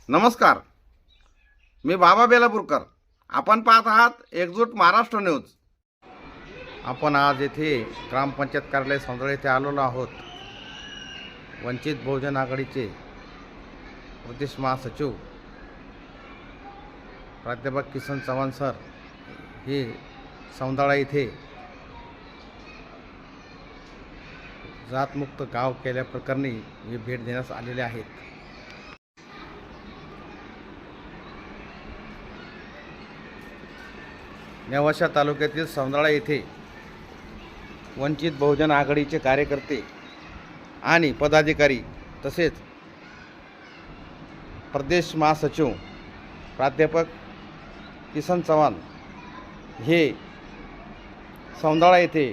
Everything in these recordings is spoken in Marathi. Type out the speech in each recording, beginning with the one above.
नमस्कार, मी बाबा बेलापूरकर. आपण पाहत आहात एकजूट महाराष्ट्र न्यूज. आपण आज येथे ग्रामपंचायत कार्यालय सौंदर्य येथे आलेलो आहोत. वंचित बहुजन आघाडीचे प्रदेश महासचिव प्राध्यापक किसन चव्हाण सर हे सौंदळा येथे जातमुक्त गाव केल्याप्रकरणी हे भेट देण्यास आलेले आहेत. नेवासा तालुक्यातील सौंदळा येथे वंचित बहुजन आघाडीचे कार्यकर्ते आणि पदाधिकारी तसेच प्रदेश महासचिव प्राध्यापक किसन चव्हाण हे सौंदळा येथे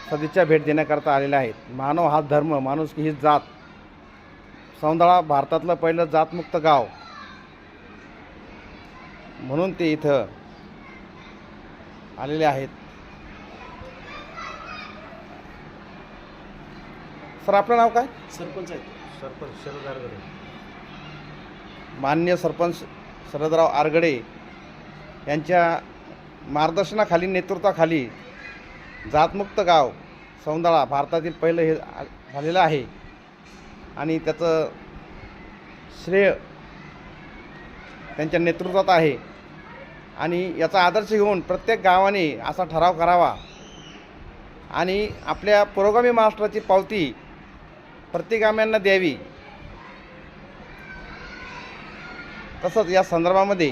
सदिच्छा भेट देण्याकरता आलेले आहेत. मानव हा धर्म, माणुसकी ही जात. सौंदळा भारतातलं पहिलं जातमुक्त गाव म्हणून ते इथं आलेले आहेत. सर, आपलं नाव काय? सरपंच आहेत. सरपंच शरद आरगडे. माननीय सरपंच शरदराव आरगडे यांच्या मार्गदर्शनाखाली, नेतृत्वाखाली जातमुक्त गाव सौंदळा भारतातील पहिलं हे झालेलं आहे आणि त्याचं श्रेय त्यांच्या नेतृत्वात आहे. आणि याचा आदर्श घेऊन प्रत्येक गावाने असा ठराव करावा आणि आपल्या पुरोगामी महाराष्ट्राची पावती प्रत्येक गावांना द्यावी. तसंच या संदर्भामध्ये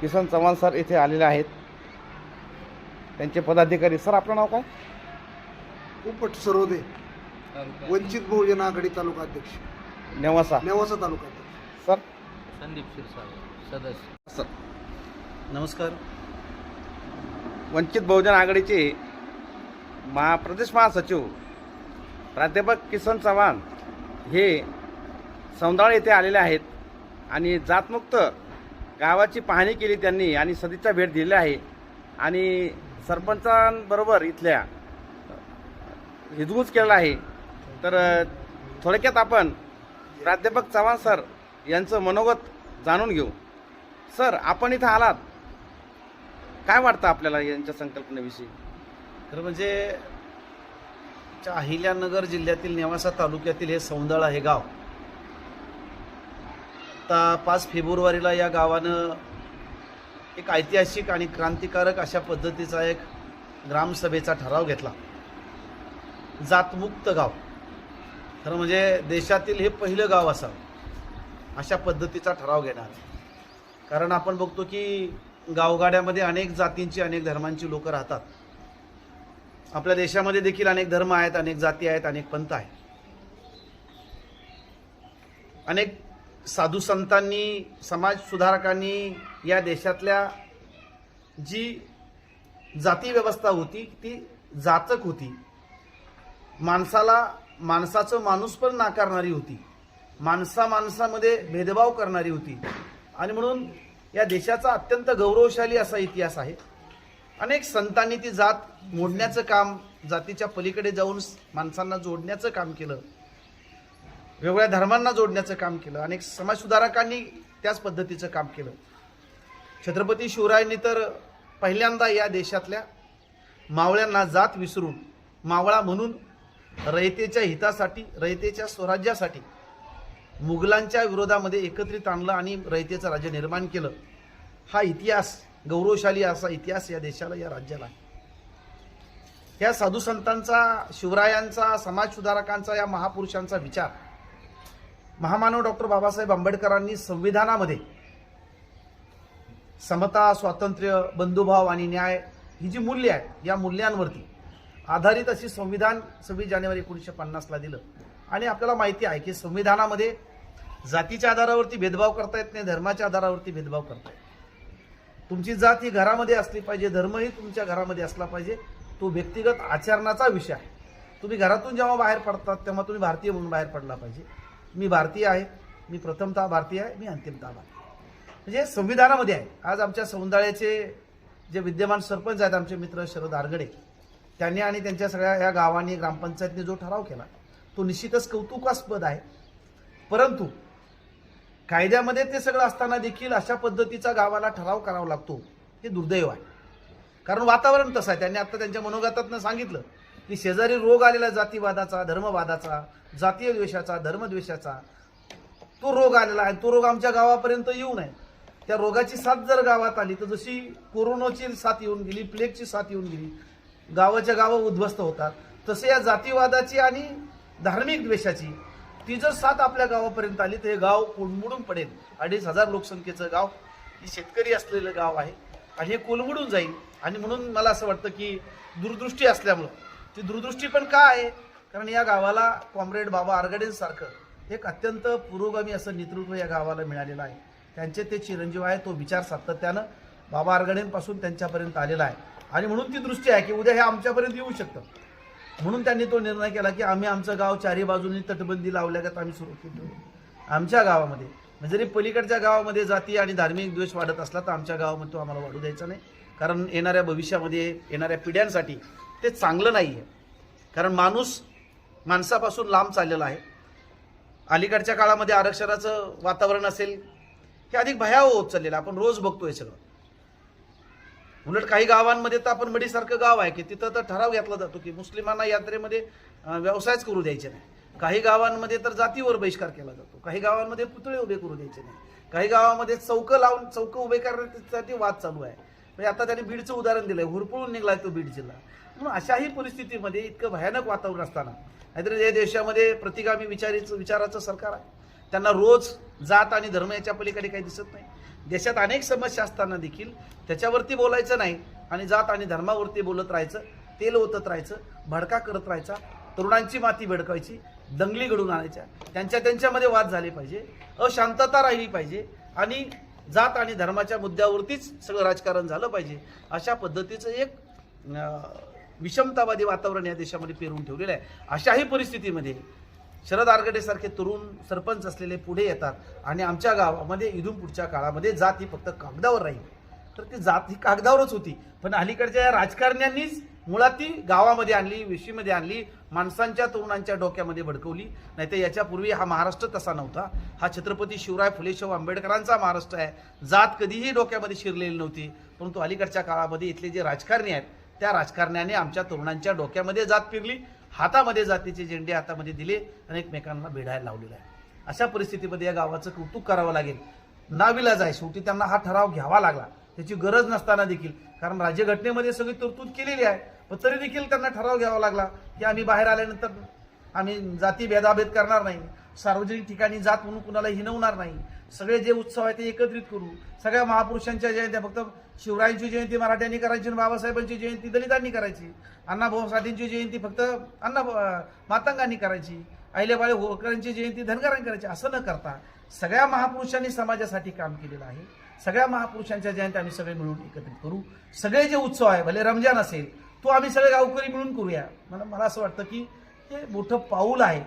किसन चव्हाण सर इथे आलेले आहेत. त्यांचे पदाधिकारी. सर, आपलं नाव काय? पोपट सरोदे, वंचित बहुजन आघाडी तालुका अध्यक्ष, नेवासा तालुका अध्यक्ष. सर. संदीप क्षीरसागर सदस्य. सर, नमस्कार. वंचित बहुजन आघाडीचे प्रदेश महासचिव प्राध्यापक किसन चव्हाण हे सौंदळा येथे आलेले आहेत आणि जातमुक्त गावाची पाहणी केली त्यांनी आणि सदिच्छा भेट दिली आहे आणि सरपंचांबरोबर इथल्या हितगुज केलेला आहे. तर थोडक्यात आपण प्राध्यापक चव्हाण सर यांचं मनोगत जाणून घेऊ. सर, आपण इथं आलात, काय वाटतं आपल्याला यांच्या संकल्पनेविषयी? खरं म्हणजे अहिल्यानगर जिल्ह्यातील नेवासा तालुक्यातील हे सौंदळा हे गाव, आता 5 फेब्रुवारीला या गावानं एक ऐतिहासिक आणि क्रांतिकारक अशा पद्धतीचा एक ग्रामसभेचा ठराव घेतला. जातमुक्त गाव. खरं म्हणजे देशातील हे पहिलं गाव असावं अशा पद्धतीचा ठराव घेणार. कारण आपण बघतो की गावगाड्यामध्ये अनेक जातींची, अनेक धर्मांची लोक राहतात. आपल्या देशामध्ये देखील अनेक धर्म आहेत, अनेक जाती आहेत, अनेक पंथ आहेत. अनेक साधू संतांनी, समाज सुधारकांनी या देशातल्या जी जाती व्यवस्था होती ती जाचक होती. माणसाला माणसाचं माणूस पण नाकारणारी होती. माणसामध्ये भेदभाव करणारी होती. आणि म्हणून या देशाचा अत्यंत गौरवशाली असा इतिहास आहे. अनेक संतांनी ती जात मोडण्याचं काम, जातीच्या पलीकडे जाऊन माणसांना जोडण्याचं काम केलं, वेगवेगळ्या धर्मांना जोडण्याचं काम केलं. अनेक समाजसुधारकांनी त्याच पद्धतीचं काम केलं. छत्रपती शिवरायांनी तर पहिल्यांदा या देशातल्या मावळ्यांना जात विसरून मावळा म्हणून रयतेच्या हितासाठी, रयतेच्या स्वराज्यासाठी मुघलांच्या विरोधामध्ये एकत्रित आणलं आणि रयतेचं राज्य निर्माण केलं. हा इतिहास, गौरवशाली असा इतिहास या देशाला, या राज्याला आहे. या साधू संतांचा, शिवरायांचा, समाजसुधारकांचा, या महापुरुषांचा विचार महामानव डॉक्टर बाबासाहेब आंबेडकरांनी संविधानामध्ये समता, स्वातंत्र्य, बंधुभाव आणि न्याय ही जी मूल्ये आहेत, या मूल्यांवरती आधारित अशी संविधान 26 जानेवारी 1950ला दिलं. आणि आपल्याला माहिती आहे की संविधानामध्ये जातीच्या आधारावरती भेदभाव करता येत नाही, धर्माच्या आधारावरती भेदभाव करता येत. तुमची जात ही घरामध्ये असली पाहिजे, धर्मही तुमच्या घरामध्ये असला पाहिजे. तो व्यक्तिगत आचरणाचा विषय आहे. तुम्ही घरातून जेव्हा बाहेर पडतात तेव्हा तुम्ही भारतीय म्हणून बाहेर पडला पाहिजे. मी भारतीय आहे, मी प्रथमतः भारतीय आहे, मी अंतिमतः भारतीय, म्हणजे संविधानामध्ये आहे. आज आमच्या सौंदळ्याचे जे विद्यमान सरपंच आहेत आमचे मित्र शरद आरगडे, त्यांनी आणि त्यांच्या सगळ्या या गावांनी ग्रामपंचायतने जो ठराव केला तो निश्चितच कौतुकास्पद आहे. परंतु कायद्यामध्ये ते सगळं असताना देखील अशा पद्धतीचा गावाला ठराव करावा लागतो हे दुर्दैव आहे. कारण वातावरण तसं आहे. त्यांनी आता त्यांच्या मनोगतातनं सांगितलं की शेजारी रोग आलेला जातीवादाचा, धर्मवादाचा, जातीय द्वेषाचा, धर्मद्वेषाचा तो रोग आलेला आहे. तो रोग आमच्या गावापर्यंत येऊ नये. त्या रोगाची साथ जर गावात आली तर जशी कोरोनाची साथ येऊन गेली, प्लेगची साथ येऊन गेली, गावाच्या गावं उद्ध्वस्त होतात, तसे या जातीवादाची आणि धार्मिक द्वेषाची ती जर साथ आपल्या गावापर्यंत आली तर हे गाव कोलमडून पडेल. 2,500 लोकसंख्येचं गाव, हे शेतकरी असलेलं गाव आहे आणि हे कोलमडून जाईल. आणि म्हणून मला असं वाटतं की दूरदृष्टी असल्यामुळं, ती दूरदृष्टी पण का आहे, कारण या गावाला कॉम्रेड बाबा आर्गडेंसारखं एक अत्यंत पुरोगामी असं नेतृत्व या गावाला मिळालेलं आहे. त्यांचे ते चिरंजीव आहे. तो विचार सातत्यानं बाबा आर्गडेंपासून त्यांच्यापर्यंत आलेला आहे आणि म्हणून ती दृष्टी आहे की उद्या हे आमच्यापर्यंत येऊ शकतं. म्हणून त्यांनी तो निर्णय केला की आम्ही आमचं गाव चारी बाजूनी तटबंदी लावल्यागत आम्ही सुरक्षित ठेवू. आमच्या गावामध्ये जरी पलीकडच्या गावामध्ये जाती आणि धार्मिक द्वेष वाढत असला तर आमच्या गावामध्ये तो आम्हाला वाढू द्यायचा नाही. कारण येणाऱ्या भविष्यामध्ये येणाऱ्या पिढ्यांसाठी ते चांगलं नाही आहे. कारण माणूस माणसापासून लांब चाललेला आहे. अलीकडच्या काळामध्ये आरक्षणाचं वातावरण असेल हे अधिक भयावह होत चाललेलं आपण रोज बघतोय सगळं. उलट काही गावांमध्ये तर आपण मडीसारखं गाव आहे की तिथं तर ठराव घेतला जातो की मुस्लिमांना यात्रेमध्ये व्यवसायच करू द्यायचे नाही. काही गावांमध्ये तर जातीवर बहिष्कार केला जातो. काही गावांमध्ये पुतळे उभे करू द्यायचे नाही. काही गावामध्ये चौक उभे करण्यासाठी वाद चालू आहे. म्हणजे आता त्यांनी बीडचं उदाहरण दिलंय, हुरपळून निघलाय तो बीड जिल्हा. म्हणून अशाही परिस्थितीमध्ये इतकं भयानक वातावरण असताना नाहीतर या देशामध्ये प्रतिगामी विचाराचं सरकार आहे. त्यांना रोज जात आणि धर्म याच्या पलीकडे काही दिसत नाही. देशात अनेक समस्या असताना देखील त्याच्यावरती बोलायचं नाही आणि जात आणि धर्मावरती बोलत राहायचं, तेल ओतत राहायचं, भडका करत राहायचा, तरुणांची माती भडकायची, दंगली घडून आणायच्या, त्यांच्यामध्ये वाद झाले पाहिजे, अशांतता राहिली पाहिजे आणि जात आणि धर्माच्या मुद्द्यावरतीच सगळं राजकारण झालं पाहिजे. अशा पद्धतीचं एक विषमतावादी वातावरण या देशामध्ये पेरून ठेवलेलं आहे. अशाही परिस्थितीमध्ये शरद आरगडेसारखे तरुण सरपंच असलेले पुढे येतात आणि आमच्या गावामध्ये इथून पुढच्या काळामध्ये जात ही फक्त कागदावर राहील. तर ती जात ही कागदावरच होती, पण अलीकडच्या या राजकारण्यांनीच मुळात ती गावामध्ये आणली, वेशीमध्ये आणली, माणसांच्या तरुणांच्या डोक्यामध्ये भडकवली. नाहीतर याच्यापूर्वी हा महाराष्ट्र तसा नव्हता. हा छत्रपती शिवराय फुले शाहू आंबेडकरांचा महाराष्ट्र आहे. जात कधीही डोक्यामध्ये शिरलेली नव्हती. परंतु अलीकडच्या काळामध्ये इथले जे राजकारणी आहेत त्या राजकारण्याने आमच्या तरुणांच्या डोक्यामध्ये जात पिरली, हातामध्ये जातीचे झेंडे हातामध्ये दिले आणि एकमेकांना भिडायला लावलेला आहे. अशा परिस्थितीमध्ये या गावाचं कौतुक करावं लागेल. नाविलाज आहे, शेवटी त्यांना हा ठराव घ्यावा लागला. त्याची गरज नसताना देखील, कारण राज्यघटनेमध्ये सगळी तरतूद केलेली आहे, पण तरी देखील त्यांना ठराव घ्यावा लागला की आम्ही बाहेर आल्यानंतर आम्ही जाती भेदाभेद करणार नाही, सार्वजनिक ठिकाणी जात म्हणून कुणाला हिनवणार नाही, सगळे जे उत्सव आहेत ते एकत्रित करू, सगळ्या महापुरुषांच्या जयंत्या फक्त शिवरायांची जयंती मराठ्यांनी करायची आणि बाबासाहेबांची जयंती दलितांनी करायची, अण्णाभाऊ साठेंची जयंती फक्त मातंगांनी करायची, अहिल्याबाई होळकरांची जयंती धनगरांनी करायची. असं न करता सगळ्या महापुरुषांनी समाजासाठी काम केलेलं आहे. सगळ्या महापुरुषांच्या जयंत्या आम्ही सगळे मिळून एकत्रित करू. सगळे जे उत्सव आहे, भले रमजान असेल तो आम्ही सगळे गावकरी मिळून करूया. मला असं वाटतं की हे मोठं पाऊल आहे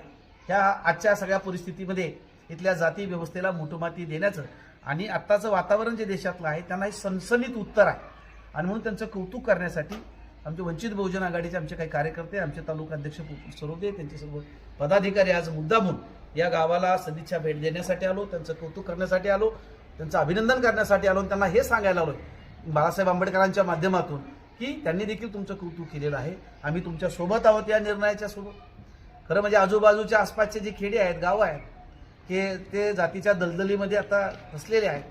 ह्या आजच्या सगळ्या परिस्थितीमध्ये इथल्या जाती व्यवस्थेला मुठोमाती देण्याचं. आणि आत्ताचं वातावरण जे देशातलं आहे त्यांना हे सनसनीत उत्तर आहे आणि म्हणून त्यांचं कौतुक करण्यासाठी आमचे वंचित बहुजन आघाडीचे आमचे काही कार्यकर्ते, आमचे तालुका अध्यक्ष पोपट सरोदे, त्यांचे सर्व पदाधिकारी आज मुद्दामून या गावाला सदिच्छा भेट देण्यासाठी आलो, त्यांचं कौतुक करण्यासाठी आलो, त्यांचं अभिनंदन करण्यासाठी आलो. त्यांना हे सांगायला आलोय बाळासाहेब आंबेडकरांच्या माध्यमातून की त्यांनी देखील तुमचं कौतुक केलेलं आहे. आम्ही तुमच्या सोबत आहोत या निर्णयाच्या सोबत. खरं म्हणजे आजूबाजूच्या आसपासचे जे खेडे आहेत, गावं आहेत, ते जातीच्या दलदलीमध्ये आता फसलेले आहेत,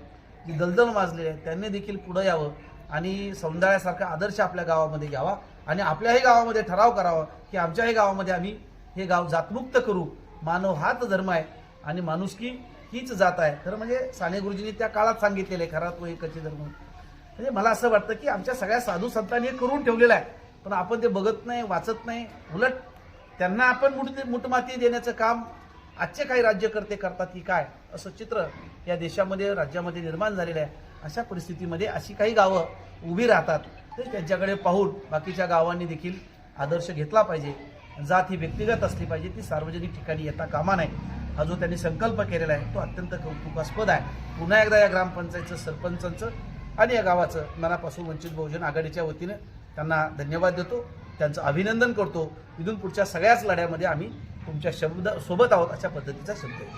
जी दलदल माजलेली आहे, त्यांनी देखील पुढे यावं आणि सौंदाळ्यासारखा आदर्श आपल्या गावामध्ये घ्यावा आणि आपल्याही गावामध्ये ठराव करावा की आमच्याही गावामध्ये आम्ही हे गाव जातमुक्त करू. मानव हाच धर्म आहे आणि माणुसकी हीच जात आहे. खरं म्हणजे साने गुरुजींनी त्या काळात सांगितलेलं आहे, खरा तो एकच धर्म. म्हणजे मला असं वाटतं की आमच्या सगळ्या साधू संतांनी हे करून ठेवलेलं आहे, पण आपण ते बघत नाही, वाचत नाही. उलट त्यांना आपण मुठमाती देण्याचं काम आजचे काही राज्यकर्ते करतात की काय, असं चित्र या देशामध्ये राज्यामध्ये निर्माण झालेलं आहे. अशा परिस्थितीमध्ये अशी काही गावं उभी राहतात तर त्यांच्याकडे पाहून बाकीच्या गावांनी देखील आदर्श घेतला पाहिजे. जात ही व्यक्तिगत असली पाहिजे, ती सार्वजनिक ठिकाणी येता कामा नये. हा जो त्यांनी संकल्प केलेला आहे तो अत्यंत कौतुकास्पद आहे. पुन्हा एकदा या ग्रामपंचायतचं, सरपंचांचं आणि या गावाचं मनापासून वंचित बहुजन आघाडीच्या वतीनं त्यांना धन्यवाद देतो. त्यांचं अभिनंदन करतो. इथून पुढच्या सगळ्याच लढ्यामध्ये आम्ही तुमच्या सोबत आहोत अशा पद्धतीचा शब्द आहे.